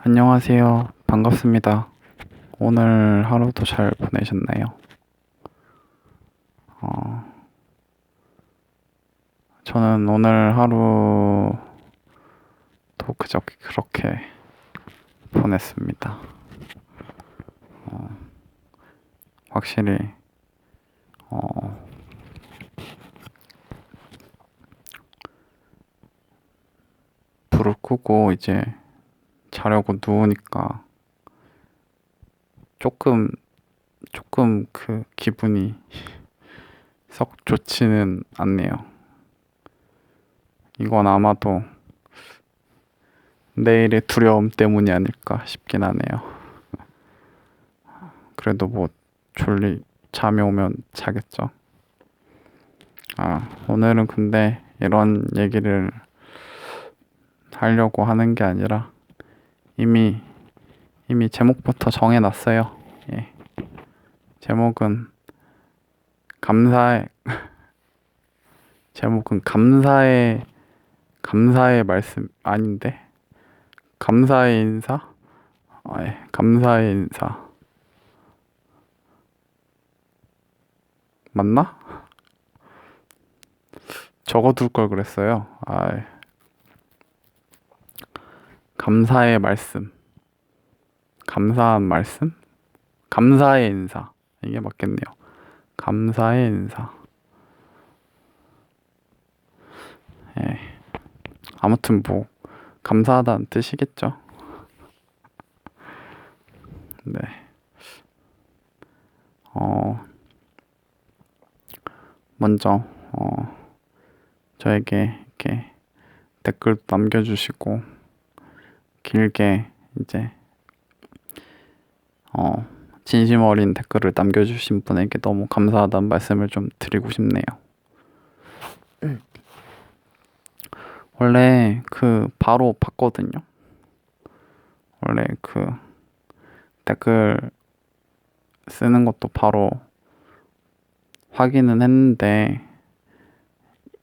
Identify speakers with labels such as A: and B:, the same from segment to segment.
A: 안녕하세요. 반갑습니다. 오늘 하루도 잘 보내셨나요? 어, 저는 오늘 하루도 그저께 그렇게 보냈습니다. 확실히, 어, 불을 끄고 이제 자려고 누우니까 조금, 조금 그 기분이 썩 좋지는 않네요. 이건 아마도 내일의 두려움 때문이 아닐까 싶긴 하네요. 그래도 뭐 잠이 오면 자겠죠. 오늘은 근데 이런 얘기를 하려고 하는 게 아니라 이미 제목부터 정해놨어요. 예. 제목은 감사의 제목은 감사의 말씀 아닌데 감사의 인사? 예. 감사의 인사 맞나? 적어둘 걸 그랬어요. 감사의 말씀, 감사한 말씀, 감사의 인사 이게 맞겠네요. 감사의 인사. 예. 아무튼 뭐 감사하다는 뜻이겠죠. 네. 먼저 저에게 이렇게 댓글 남겨주시고 길게 이제 진심 어린 댓글을 남겨주신 분에게 너무 감사하다는 말씀을 좀 드리고 싶네요. 원래 바로 봤거든요. 원래 댓글 쓰는 것도 바로 확인은 했는데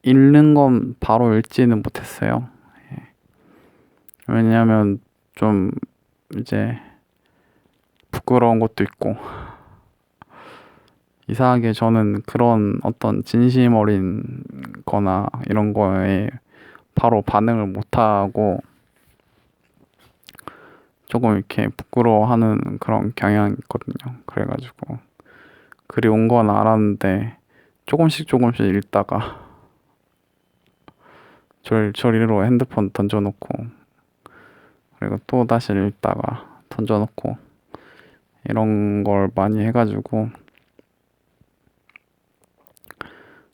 A: 읽는 건 바로 읽지는 못했어요. 예. 왜냐하면 좀 이제 부끄러운 것도 있고 이상하게 저는 그런 어떤 진심 어린 거나 이런 거에 바로 반응을 못하고 조금 이렇게 부끄러워하는 그런 경향이 있거든요. 그래가지고 글이 온 건 알았는데 조금씩 읽다가 저리로 핸드폰 던져놓고 그리고 또 다시 읽다가 던져놓고 이런 걸 많이 해가지고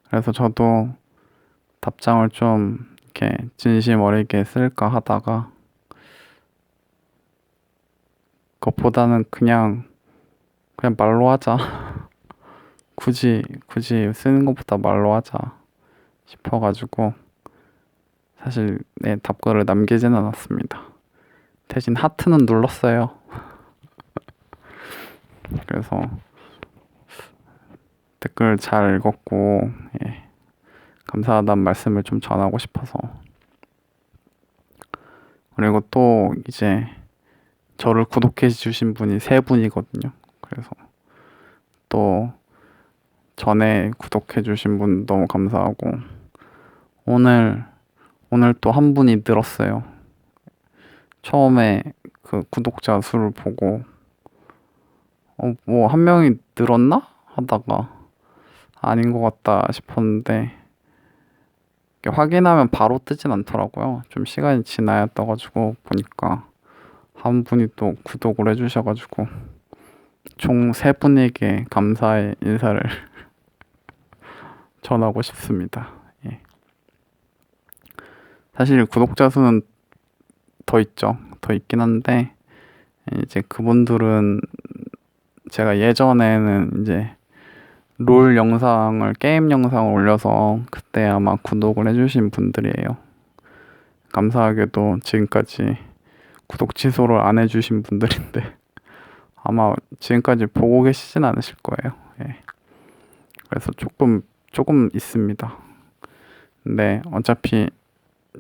A: 그래서 저도 답장을 좀 이렇게 진심 어리게 쓸까 하다가 그것보다는 그냥 말로 하자. 굳이 쓰는 것보다 말로 하자 싶어가지고 사실 답글을 남기진 않았습니다. 대신 하트는 눌렀어요. 그래서 댓글 잘 읽었고 감사하다는 말씀을 좀 전하고 싶어서 그리고 또 이제 저를 구독해 주신 분이 3분이거든요. 그래서 또 전에 구독해 주신 분 너무 감사하고 오늘 또 한 분이 늘었어요. 처음에 구독자 수를 보고 뭐 한 명이 늘었나? 하다가 아닌 것 같다 싶었는데 확인하면 바로 뜨진 않더라고요. 좀 시간이 지나야 떠가지고 보니까 한 분이 또 구독을 해주셔가지고 총 3분에게 감사의 인사를 전하고 싶습니다. 예. 사실 구독자 수는 더 있죠. 더 있긴 한데 이제 그분들은 제가 예전에는 이제 게임 영상을 올려서 그때 아마 구독을 해주신 분들이에요. 감사하게도 지금까지 구독 취소를 안 해주신 분들인데 아마 지금까지 보고 계시진 않으실 거예요. 예. 그래서 조금 있습니다. 근데 어차피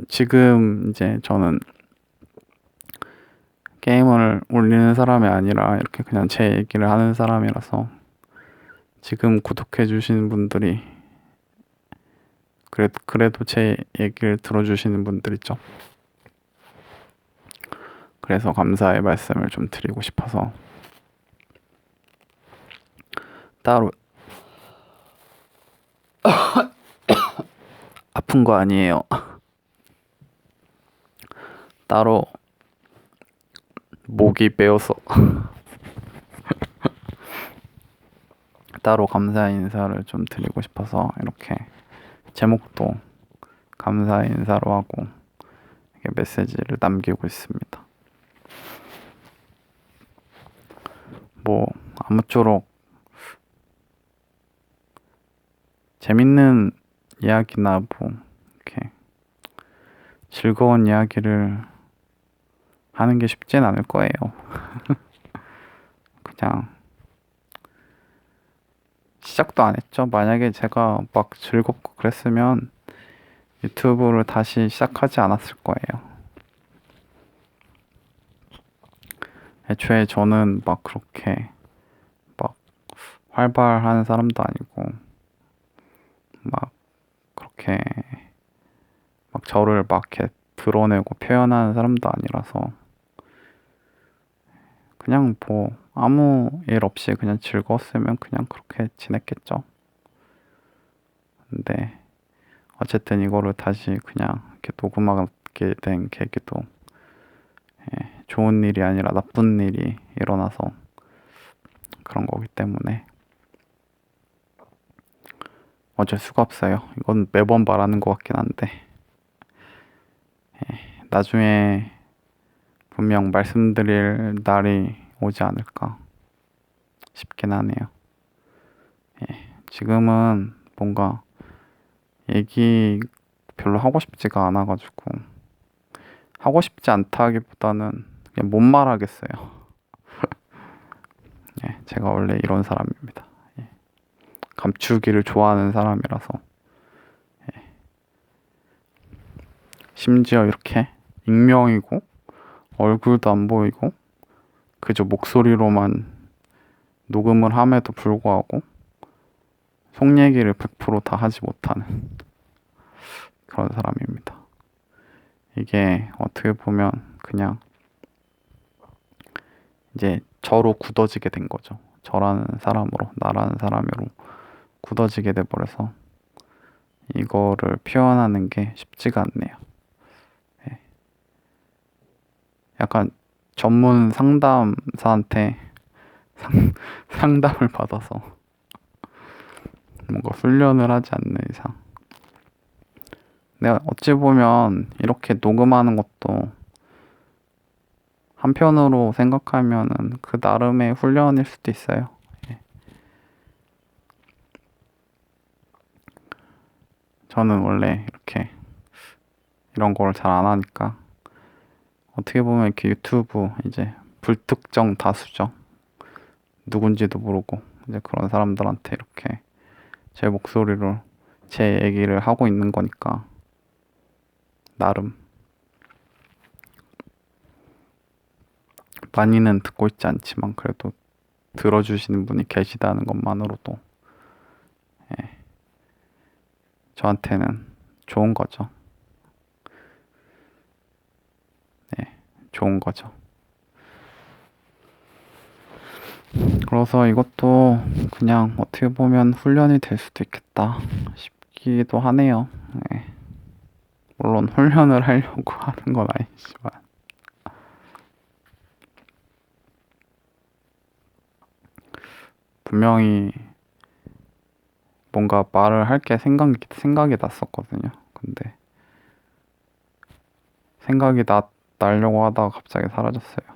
A: 지금 이제 저는 게임을 올리는 사람이 아니라 이렇게 그냥 제 얘기를 하는 사람이라서 지금 구독해 주시는 분들이 그래도 제 얘기를 들어주시는 분들이죠. 그래서 감사의 말씀을 좀 드리고 싶어서 따로 아픈 거 아니에요. 따로 목이 메어서 따로 감사의 인사를 좀 드리고 싶어서 이렇게 제목도 감사의 인사로 하고 이렇게 메시지를 남기고 있습니다. 뭐 아무쪼록 재밌는 이야기나 뭐 이렇게 즐거운 이야기를 하는 게 쉽진 않을 거예요. 그냥 시작도 안 했죠. 만약에 제가 막 즐겁고 그랬으면 유튜브를 다시 시작하지 않았을 거예요. 애초에 저는 막 그렇게 막 활발한 사람도 아니고 막 그렇게 막 저를 막 이렇게 드러내고 표현하는 사람도 아니라서 그냥 뭐 아무 일 없이 그냥 즐거웠으면 그냥 그렇게 지냈겠죠. 근데 어쨌든 이거를 다시 그냥 이렇게 녹음하게 된 계기도 좋은 일이 아니라 나쁜 일이 일어나서 그런 거기 때문에 어쩔 수가 없어요. 이건 매번 말하는 것 같긴 한데 나중에 분명 말씀드릴 날이 오지 않을까 싶긴 하네요. 지금은 뭔가 얘기 별로 하고 싶지가 않아가지고 하고 싶지 않다기보다는 그냥 못 말하겠어요. 제가 원래 이런 사람입니다. 감추기를 좋아하는 사람이라서 심지어 이렇게 익명이고 얼굴도 안 보이고 그저 목소리로만 녹음을 함에도 불구하고 속 얘기를 100% 다 하지 못하는 그런 사람입니다. 이게 어떻게 보면 그냥 이제 저로 굳어지게 된 거죠. 저라는 사람으로, 나라는 사람으로 굳어지게 돼버려서 이거를 표현하는 게 쉽지가 않네요. 약간 전문 상담사한테 상담을 받아서 뭔가 훈련을 하지 않는 이상 내가 어찌 보면 이렇게 녹음하는 것도 한편으로 생각하면은 그 나름의 훈련일 수도 있어요. 저는 원래 이렇게 이런 걸 잘 안 하니까 어떻게 보면 이렇게 유튜브 이제 불특정 다수죠. 누군지도 모르고 이제 그런 사람들한테 이렇게 제 목소리로 제 얘기를 하고 있는 거니까 나름 많이는 듣고 있지 않지만 그래도 들어주시는 분이 계시다는 것만으로도 저한테는 좋은 거죠. 좋은 거죠. 그래서 이것도 그냥 어떻게 보면 훈련이 될 수도 있겠다 싶기도 하네요. 물론 훈련을 하려고 하는 건 아니지만 분명히 뭔가 말을 할 게 생각이 났었거든요. 근데 생각이 나려고 하다가 갑자기 사라졌어요.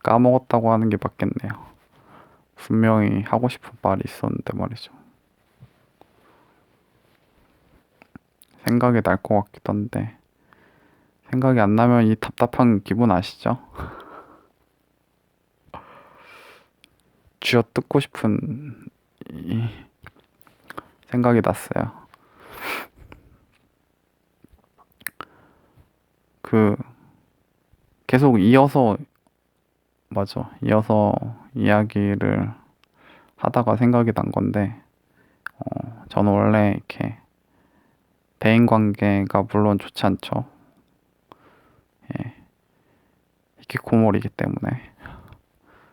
A: 까먹었다고 하는 게 맞겠네요. 분명히 하고 싶은 말이 있었는데 말이죠. 생각이 날 것 같기도 한데 생각이 안 나면 이 답답한 기분 아시죠? 쥐어뜯고 싶은 이 생각이 났어요. 그 계속 이어서, 맞아. 이어서 이야기를 하다가 생각이 난 건데, 저는 원래 이렇게 대인 관계가 물론 좋지 않죠. 예, 히키코모리이기 때문에.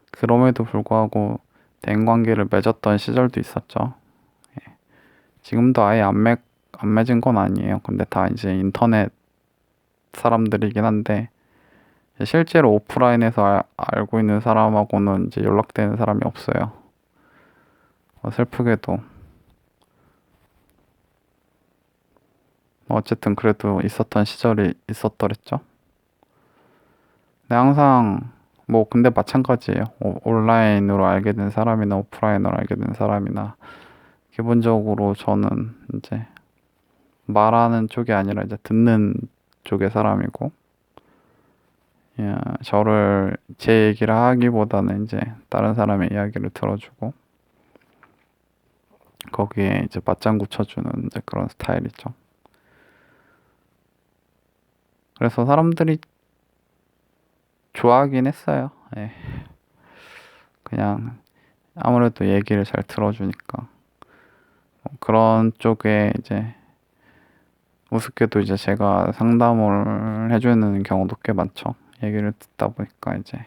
A: 그럼에도 불구하고 대인 관계를 맺었던 시절도 있었죠. 지금도 아예 안 맺은 건 아니에요. 근데 다 이제 인터넷 사람들이긴 한데, 실제로 오프라인에서 알고 있는 사람하고는 이제 연락되는 사람이 없어요. 슬프게도. 어쨌든 그래도 있었던 시절이 있었더랬죠. 근데 항상 뭐 근데 마찬가지예요. 온라인으로 알게 된 사람이나 오프라인으로 알게 된 사람이나 기본적으로 저는 이제 말하는 쪽이 아니라 이제 듣는 쪽의 사람이고, 예, 저를 제 얘기를 하기보다는 이제 다른 사람의 이야기를 들어주고 거기에 이제 맞장구 쳐주는 이제 그런 스타일이죠. 그래서 사람들이 좋아하긴 했어요. 예. 그냥 아무래도 얘기를 잘 들어주니까 그런 쪽에 이제 우습게도 이제 제가 상담을 해주는 경우도 꽤 많죠. 얘기를 듣다 보니까 이제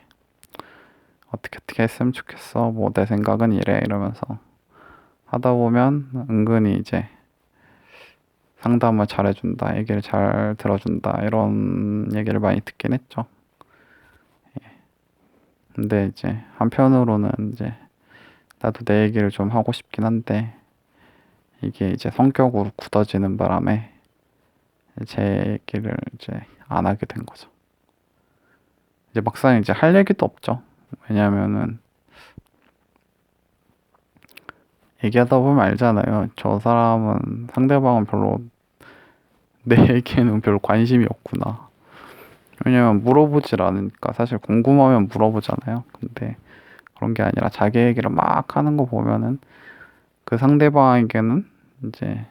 A: 어떻게 했으면 좋겠어. 뭐 내 생각은 이래 이러면서 하다 보면 은근히 이제 상담을 잘해준다, 얘기를 잘 들어준다 이런 얘기를 많이 듣긴 했죠. 근데 이제 한편으로는 이제 나도 내 얘기를 좀 하고 싶긴 한데 이게 이제 성격으로 굳어지는 바람에 제 얘기를 이제 안 하게 된 거죠. 이제 막상 이제 할 얘기도 없죠. 왜냐면은 얘기하다 보면 알잖아요. 저 사람은 상대방은 별로 내 얘기에는 별로 관심이 없구나. 왜냐면 물어보질 않으니까 사실 궁금하면 물어보잖아요. 근데 그런 게 아니라 자기 얘기를 막 하는 거 보면은 그 상대방에게는 이제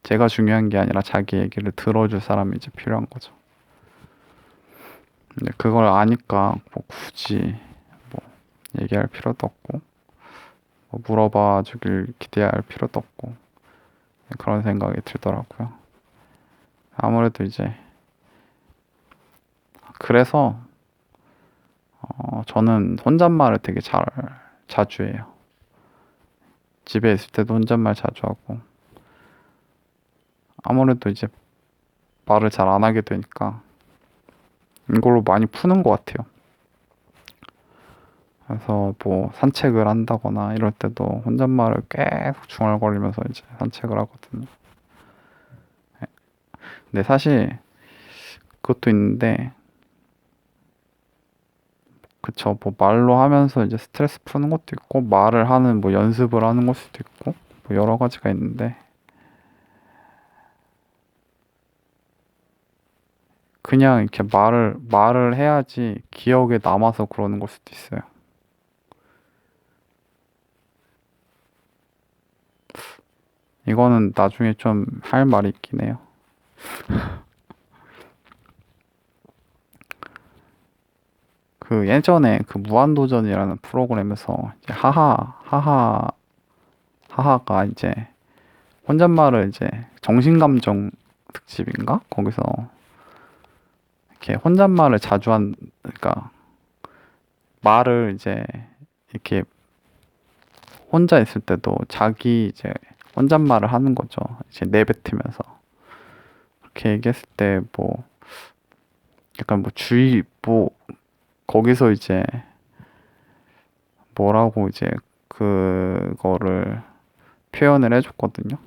A: 제가 중요한 게 아니라 자기 얘기를 들어줄 사람이 이제 필요한 거죠. 근데 그걸 아니까 뭐 굳이 뭐 얘기할 필요도 없고 뭐 물어봐 주길 기대할 필요도 없고 그런 생각이 들더라고요. 아무래도 이제 그래서 저는 혼잣말을 되게 자주 해요. 집에 있을 때도 혼잣말 자주 하고 아무래도 이제 말을 잘 안 하게 되니까 이걸로 많이 푸는 것 같아요. 그래서 뭐 산책을 한다거나 이럴 때도 혼잣말을 계속 중얼거리면서 이제 산책을 하거든요. 근데 사실 그것도 있는데 그쵸, 뭐 말로 하면서 이제 스트레스 푸는 것도 있고 말을 하는 뭐 연습을 하는 걸 수도 있고 뭐 여러 가지가 있는데 그냥 이렇게 말을 해야지 기억에 남아서 그러는 걸 수도 있어요. 이거는 나중에 좀 할 말이 있긴 해요. 그 예전에 그 무한도전이라는 프로그램에서 이제 하하가 이제 혼잣말을 이제 정신감정 특집인가? 거기서 이렇게 혼잣말을 자주 그러니까 말을 이제 이렇게 혼자 있을 때도 자기 이제 혼잣말을 하는 거죠. 이제 내뱉으면서. 그렇게 얘기했을 때 뭐 약간 뭐 뭐 거기서 이제 뭐라고 이제 그거를 표현을 해줬거든요.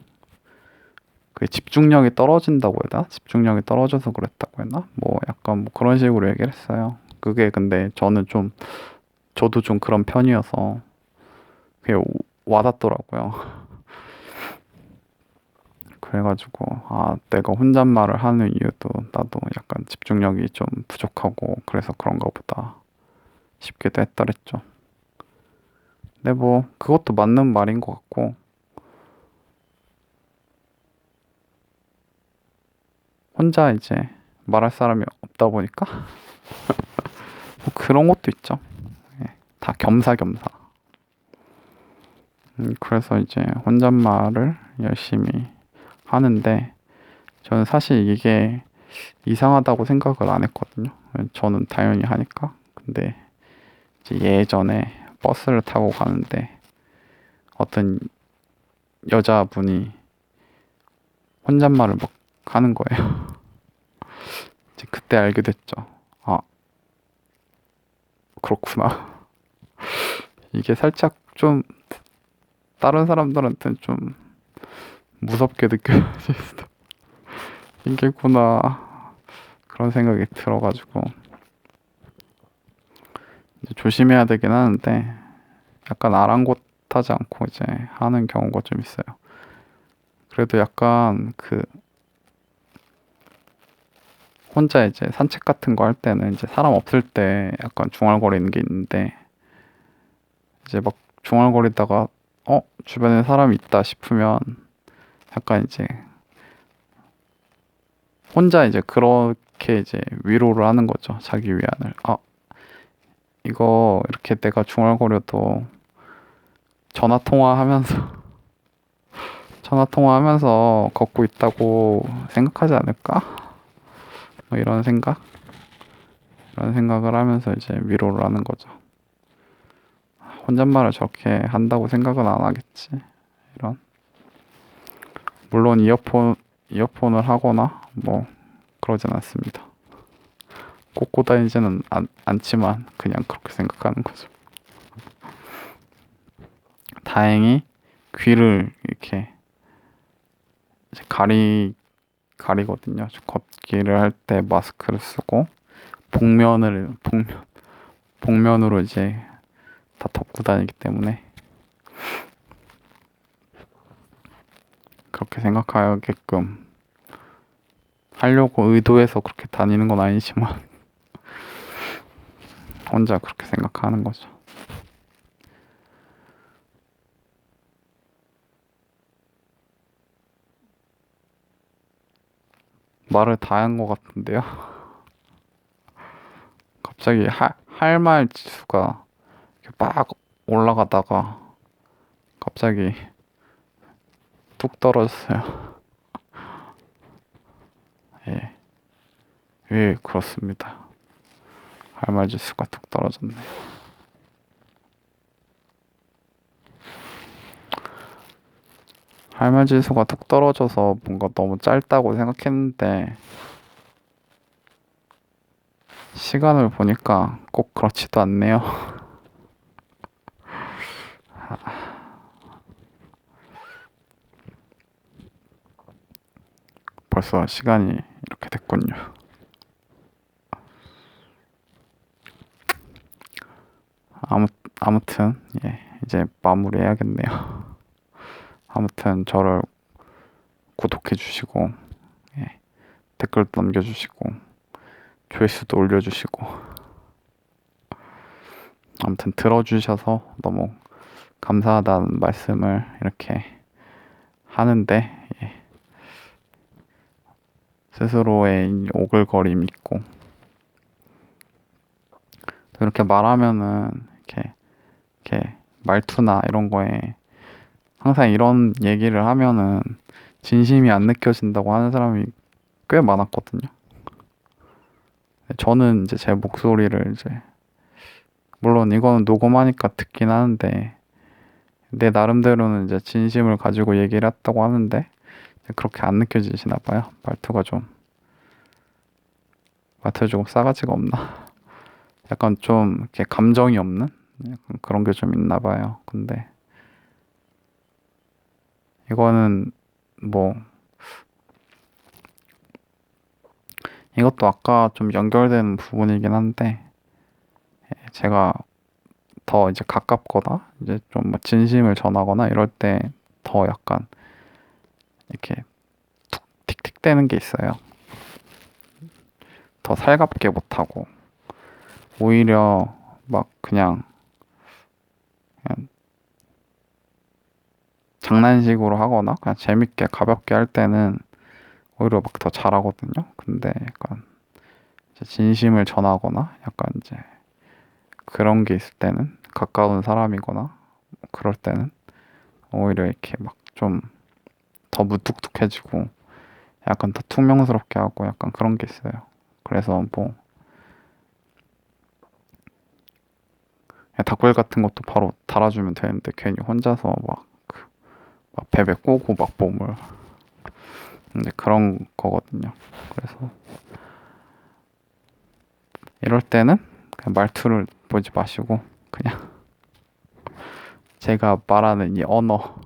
A: 그 집중력이 떨어진다고 해야 되나? 집중력이 떨어져서 그랬다고 했나? 뭐 약간 뭐 그런 식으로 얘기를 했어요. 그게 근데 저도 좀 그런 편이어서 그게 와닿더라고요. 그래가지고 내가 혼잣말을 하는 이유도 나도 약간 집중력이 좀 부족하고 그래서 그런가 보다 싶기도 했더랬죠. 근데 뭐 그것도 맞는 말인 것 같고 혼자 이제 말할 사람이 없다 보니까 뭐 그런 것도 있죠. 예, 다 겸사겸사. 그래서 이제 혼잣말을 열심히 하는데 저는 사실 이게 이상하다고 생각을 안 했거든요. 저는 당연히 하니까. 근데 이제 예전에 버스를 타고 가는데 어떤 여자분이 혼잣말을 막 하는 거예요. 이제 그때 알게 됐죠. 아, 그렇구나. 이게 살짝 좀 다른 사람들한테는 좀 무섭게 느껴질 수도 있겠구나. 그런 생각이 들어가지고 이제 조심해야 되긴 하는데 약간 아랑곳하지 않고 이제 하는 경우가 좀 있어요. 그래도 약간 그 혼자 이제 산책 같은 거 할 때는 이제 사람 없을 때 약간 중얼거리는 게 있는데 이제 막 중얼거리다가 주변에 사람이 있다 싶으면 약간 이제 혼자 이제 그렇게 이제 위로를 하는 거죠. 자기 위안을. 이거 이렇게 내가 중얼거려도 전화 통화하면서 전화 통화하면서 걷고 있다고 생각하지 않을까? 뭐 이런 생각을 하면서 이제 위로를 하는 거죠. 혼잣말을 저렇게 한다고 생각은 안 하겠지. 이런. 물론 이어폰을 하거나 뭐 그러진 않습니다. 꽂고 다니지는 않지만 그냥 그렇게 생각하는 거죠. 다행히 귀를 이렇게 이제 가리거든요. 걷기를 할 때 마스크를 쓰고 복면으로 이제 다 덮고 다니기 때문에 그렇게 생각하게끔 하려고 의도해서 그렇게 다니는 건 아니지만 혼자 그렇게 생각하는 거죠. 말을 다 한 것 같은데요. 갑자기 할 말 지수가 이렇게 막 올라가다가 갑자기 뚝 떨어졌어요. 예, 예, 그렇습니다. 할 말 지수가 뚝 떨어졌네. 할 말 지수가 뚝 떨어져서 뭔가 너무 짧다고 생각했는데 시간을 보니까 꼭 그렇지도 않네요. 벌써 시간이 이렇게 됐군요. 아무, 아무튼, 예, 이제 마무리해야겠네요. 아무튼 저를 구독해주시고, 예, 댓글도 남겨주시고, 조회수도 올려주시고, 아무튼 들어주셔서 너무 감사하다는 말씀을 이렇게 하는데, 예, 스스로의 오글거림 있고, 이렇게 말하면은, 이렇게 말투나 이런 거에 항상 이런 얘기를 하면은 진심이 안 느껴진다고 하는 사람이 꽤 많았거든요. 저는 이제 제 목소리를 이제 물론 이거는 녹음하니까 듣긴 하는데 내 나름대로는 이제 진심을 가지고 얘기를 했다고 하는데 그렇게 안 느껴지시나 봐요. 말투가 조금 싸가지가 없나? 약간 좀 이렇게 감정이 없는 약간 그런 게 좀 있나 봐요. 근데 이거는 뭐 이것도 아까 좀 연결되는 부분이긴 한데 제가 더 이제 가깝거나 이제 좀뭐 진심을 전하거나 이럴 때 더 약간 이렇게 툭 틱틱대는 게 있어요. 더 살갑게 못하고 오히려 막 그냥 장난식으로 하거나 그냥 재밌게 가볍게 할 때는 오히려 막 더 잘하거든요. 근데 약간 진심을 전하거나 약간 이제 그런 게 있을 때는 가까운 사람이거나 뭐 그럴 때는 오히려 이렇게 막 좀 더 무뚝뚝해지고 약간 더 퉁명스럽게 하고 약간 그런 게 있어요. 그래서 뭐 댓글 같은 것도 바로 달아주면 되는데 괜히 혼자서 막 베베 꼬고 막 몸을 근데 그런 거거든요. 그래서 이럴 때는 그냥 말투를 보지 마시고 그냥 제가 말하는 이 언어,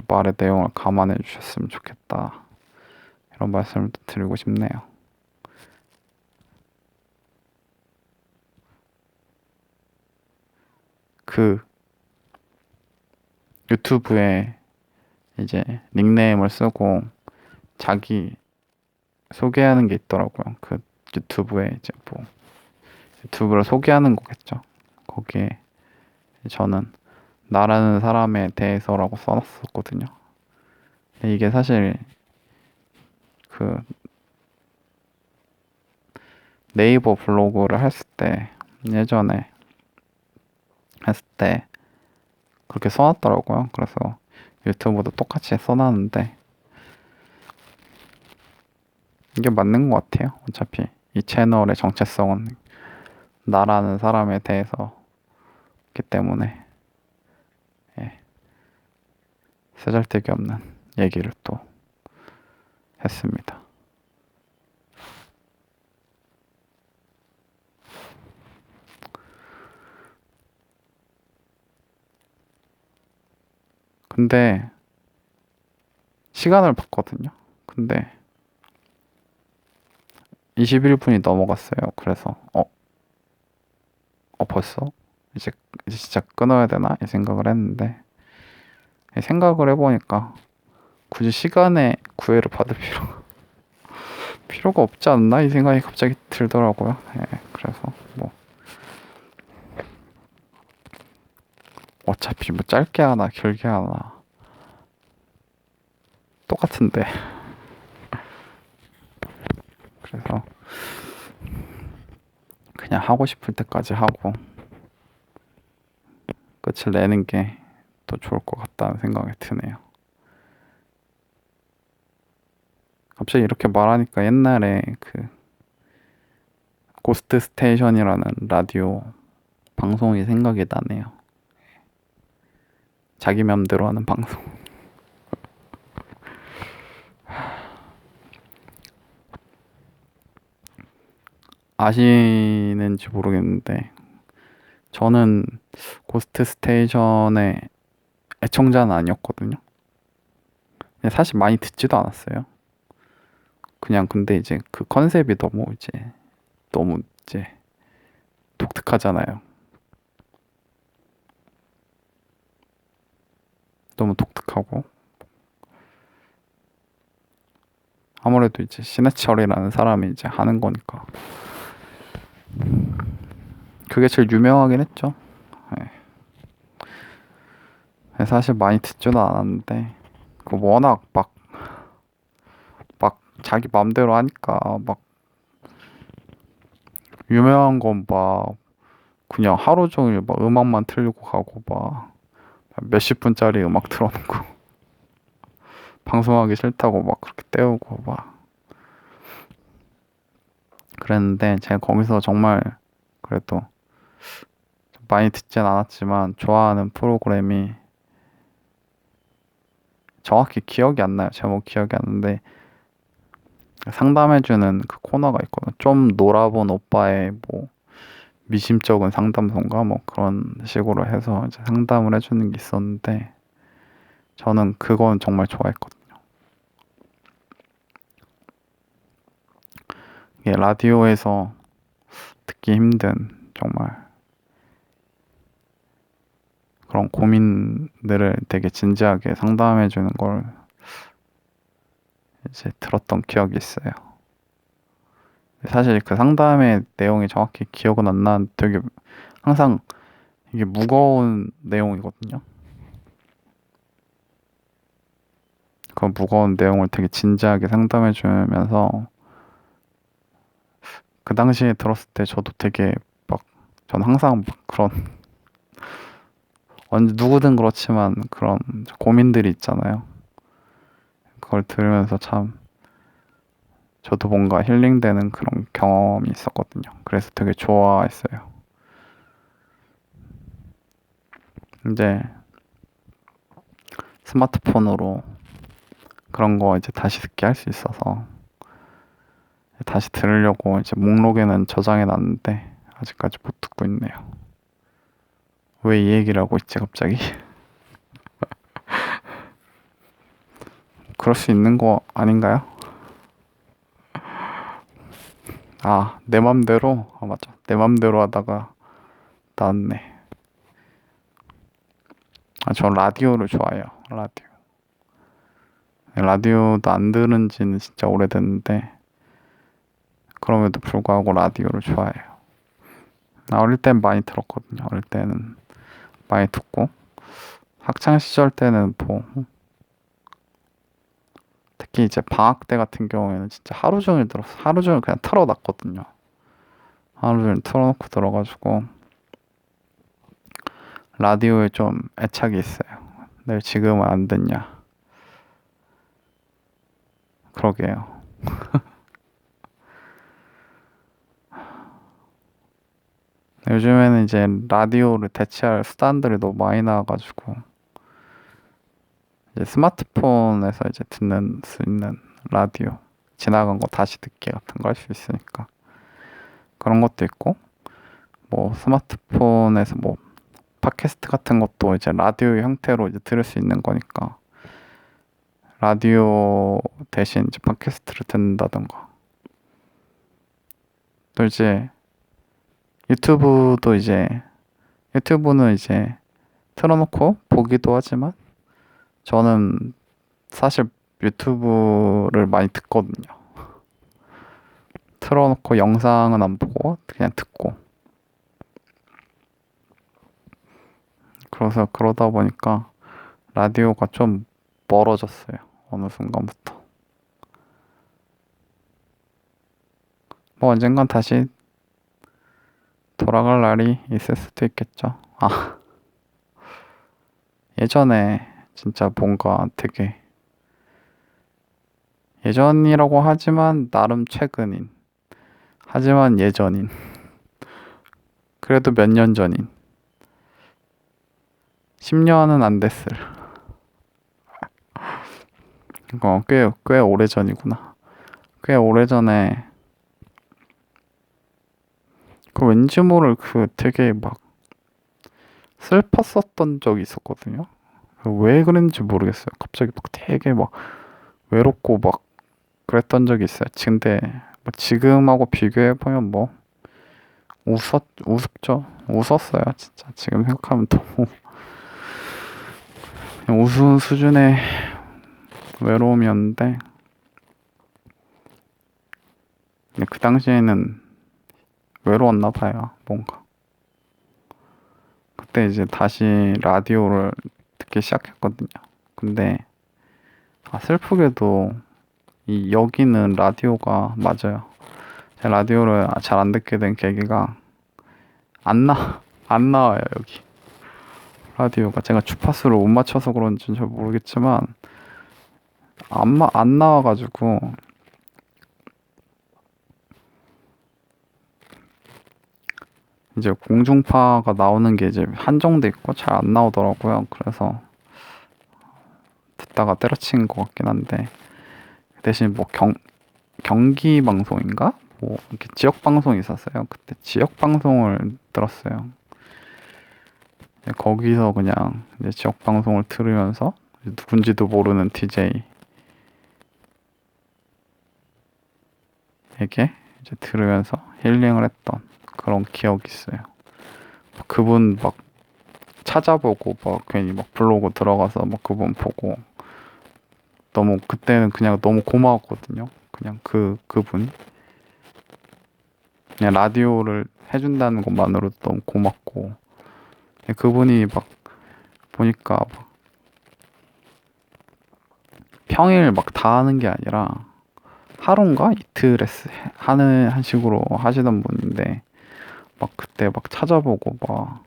A: 말의 내용을 감안해 주셨으면 좋겠다. 이런 말씀을 드리고 싶네요. 그 유튜브에 이제 닉네임을 쓰고 자기 소개하는 게 있더라고요. 그 유튜브에 이제 뭐 유튜브를 소개하는 거겠죠. 거기에 저는 나라는 사람에 대해서라고 써놨었거든요. 근데 이게 사실 그 네이버 블로그를 했을 때 예전에 했을 때 그렇게 써놨더라고요. 그래서 유튜브도 똑같이 써놨는데 이게 맞는 것 같아요. 어차피 이 채널의 정체성은 나라는 사람에 대해서기 때문에 예, 쓰잘데기 없는 얘기를 또 했습니다. 근데 시간을 봤거든요. 근데 21분이 넘어갔어요. 그래서 벌써 이제 진짜 끊어야 되나 이 생각을 했는데 생각을 해보니까 굳이 시간에 구애를 받을 필요가 없지 않나 이 생각이 갑자기 들더라고요. 예, 그래서 뭐 어차피 뭐 짧게 하나 길게 하나 똑같은데 그래서 그냥 하고 싶을 때까지 하고 끝을 내는 게 더 좋을 것 같다는 생각이 드네요. 갑자기 이렇게 말하니까 옛날에 그 고스트 스테이션이라는 라디오 방송이 생각이 나네요. 자기 맘대로 하는 방송. 아시는지 모르겠는데 저는 고스트 스테이션의 애청자는 아니었거든요. 사실 많이 듣지도 않았어요. 그냥 근데 이제 그 컨셉이 너무 이제 독특하잖아요. 너무 독특하고 아무래도 이제 신해철이라는 사람이 이제 하는 거니까 그게 제일 유명하긴 했죠. 네. 사실 많이 듣지도 않았는데 그 워낙 막 자기 맘대로 하니까 막 유명한 건 막 그냥 하루 종일 막 음악만 틀고 가고 막 몇십 분짜리 음악 틀어놓고 방송하기 싫다고 막 그렇게 때우고 막 그랬는데 제가 거기서 정말 그래도 많이 듣진 않았지만 좋아하는 프로그램이 정확히 기억이 안 나요. 제목 기억이 안 나는데 상담해주는 그 코너가 있거든요. 좀 놀아본 오빠의 뭐 미심쩍은 상담소인가 뭐 그런 식으로 해서 이제 상담을 해주는 게 있었는데 저는 그건 정말 좋아했거든요. 이게 라디오에서 듣기 힘든 정말 그런 고민들을 되게 진지하게 상담해주는 걸 이제 들었던 기억이 있어요. 사실 그 상담의 내용이 정확히 기억은 안 나는데 되게 항상 이게 무거운 내용이거든요. 그 무거운 내용을 되게 진지하게 상담해 주면서 그 당시에 들었을 때 저도 되게 막, 전 항상 막 그런, 언제 누구든 그렇지만 그런 고민들이 있잖아요. 그걸 들으면서 참 저도 뭔가 힐링되는 그런 경험이 있었거든요. 그래서 되게 좋아했어요. 이제 스마트폰으로 그런 거 이제 다시 듣기 할 수 있어서 다시 들으려고 이제 목록에는 저장해 놨는데 아직까지 못 듣고 있네요. 왜 이 얘기를 하고 있지 갑자기? 그럴 수 있는 거 아닌가요? 아, 내 맘대로? 아, 맞아. 내 맘대로 하다가 나왔네. 아, 저 라디오를 좋아해요. 라디오. 라디오도 안 들은 지는 진짜 오래됐는데 그럼에도 불구하고 라디오를 좋아해요. 나 어릴 땐 많이 들었거든요. 어릴 때는 많이 듣고 학창 시절 때는 뭐 특히 이제 방학 때 같은 경우에는 진짜 하루 종일 들었어. 하루 종일 그냥 틀어놨거든요. 하루 종일 틀어놓고 들어가지고 라디오에 좀 애착이 있어요. 왜 지금은 안 듣냐? 그러게요. 요즘에는 이제 라디오를 대체할 수단들이 너무 많이 나와가지고 이제 스마트폰에서 이제 듣는 수 있는 라디오 지나간 거 다시 듣기 같은 거 할 수 있으니까 그런 것도 있고 뭐 스마트폰에서 뭐 팟캐스트 같은 것도 이제 라디오 형태로 이제 들을 수 있는 거니까 라디오 대신 이제 팟캐스트를 듣는다던가 또 이제 유튜브도 이제 유튜브는 이제 틀어놓고 보기도 하지만 저는 사실 유튜브를 많이 듣거든요. 틀어놓고 영상은 안 보고 그냥 듣고 그래서 그러다 보니까 라디오가 좀 멀어졌어요. 어느 순간부터. 뭐 언젠간 다시 돌아갈 날이 있을 수도 있겠죠. 아, 예전에 진짜 뭔가 되게 예전이라고 하지만 나름 최근인 하지만 예전인 그래도 몇 년 전인 10년은 안 됐을 꽤 오래전이구나. 꽤 오래전에 그 왠지 모를 그 되게 막 슬펐었던 적이 있었거든요. 왜 그랬는지 모르겠어요. 갑자기 막 되게 막 외롭고 막 그랬던 적이 있어요. 근데 뭐 지금하고 비교해보면 뭐 우습죠. 웃었어요. 진짜 지금 생각하면 너무 그냥 우스운 수준의 외로움이었는데 근데 그 당시에는 외로웠나 봐요. 뭔가. 그때 이제 다시 라디오를 듣기 시작했거든요. 근데 슬프게도 이 여기는 라디오가 맞아요. 제가 라디오를 잘 안 듣게 된 계기가 안 나와요, 여기. 라디오가 제가 주파수를 못 맞춰서 그런지는 잘 모르겠지만 안 나와가지고 이제 공중파가 나오는 게 이제 한정돼 있고 잘 안 나오더라고요. 그래서 듣다가 때려친 것 같긴 한데 그 대신 뭐 경기 방송인가? 뭐 이렇게 지역 방송이 있었어요. 그때 지역 방송을 들었어요. 거기서 그냥 이제 지역 방송을 들으면서 누군지도 모르는 DJ에게 이제 들으면서 힐링을 했던 그런 기억이 있어요. 그분 막 찾아보고 막 괜히 막 블로그 들어가서 막 그분 보고 너무 그때는 그냥 너무 고마웠거든요. 그냥 그분 그냥 라디오를 해준다는 것만으로도 너무 고맙고 그분이 막 보니까 막 평일 막 다 하는 게 아니라 하루인가 이틀 하는 한 식으로 하시던 분인데 막 그때 막 찾아보고 막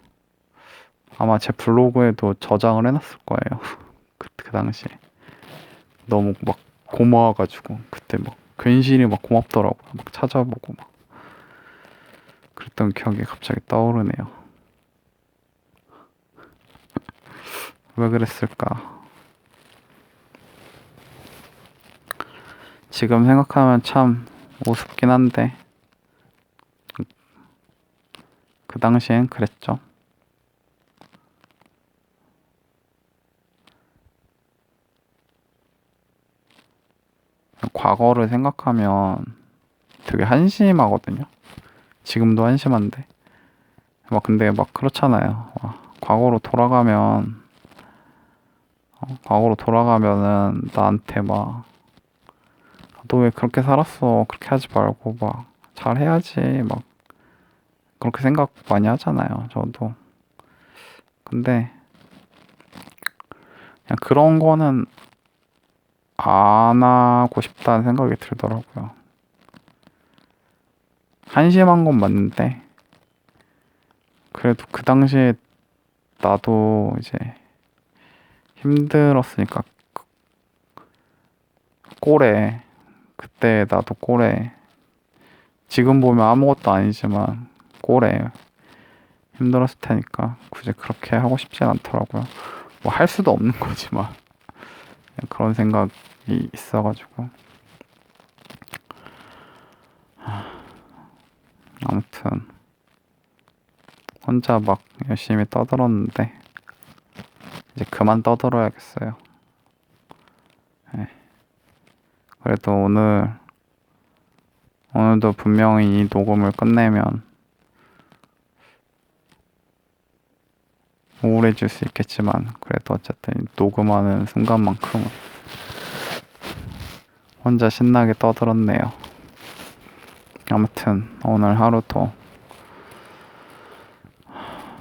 A: 아마 제 블로그에도 저장을 해놨을 거예요. 그 당시에 너무 막 고마워가지고 그때 막 괜시리 막 고맙더라고요. 막 찾아보고 막 그랬던 기억이 갑자기 떠오르네요. 왜 그랬을까? 지금 생각하면 참 우습긴 한데 그 당시엔 그랬죠. 과거를 생각하면 되게 한심하거든요. 지금도 한심한데 막 근데 막 그렇잖아요. 과거로 돌아가면은 나한테 막 너 왜 그렇게 살았어? 그렇게 하지 말고 막 잘해야지 막 그렇게 생각 많이 하잖아요. 저도. 근데 그냥 그런 거는 안 하고 싶다는 생각이 들더라고요. 한심한 건 맞는데 그래도 그 당시에 나도 이제 힘들었으니까 꼴에 그때 나도 꼴에 지금 보면 아무것도 아니지만 꼴에 힘들었을 테니까 굳이 그렇게 하고 싶진 않더라고요. 뭐 할 수도 없는 거지만 그런 생각이 있어가지고 아무튼 혼자 막 열심히 떠들었는데 이제 그만 떠들어야겠어요. 네. 그래도 오늘도 분명히 이 녹음을 끝내면 우울해질 수 있겠지만 그래도 어쨌든 녹음하는 순간만큼은 혼자 신나게 떠들었네요. 아무튼 오늘 하루도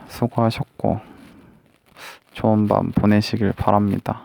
A: 수고하셨고 좋은 밤 보내시길 바랍니다.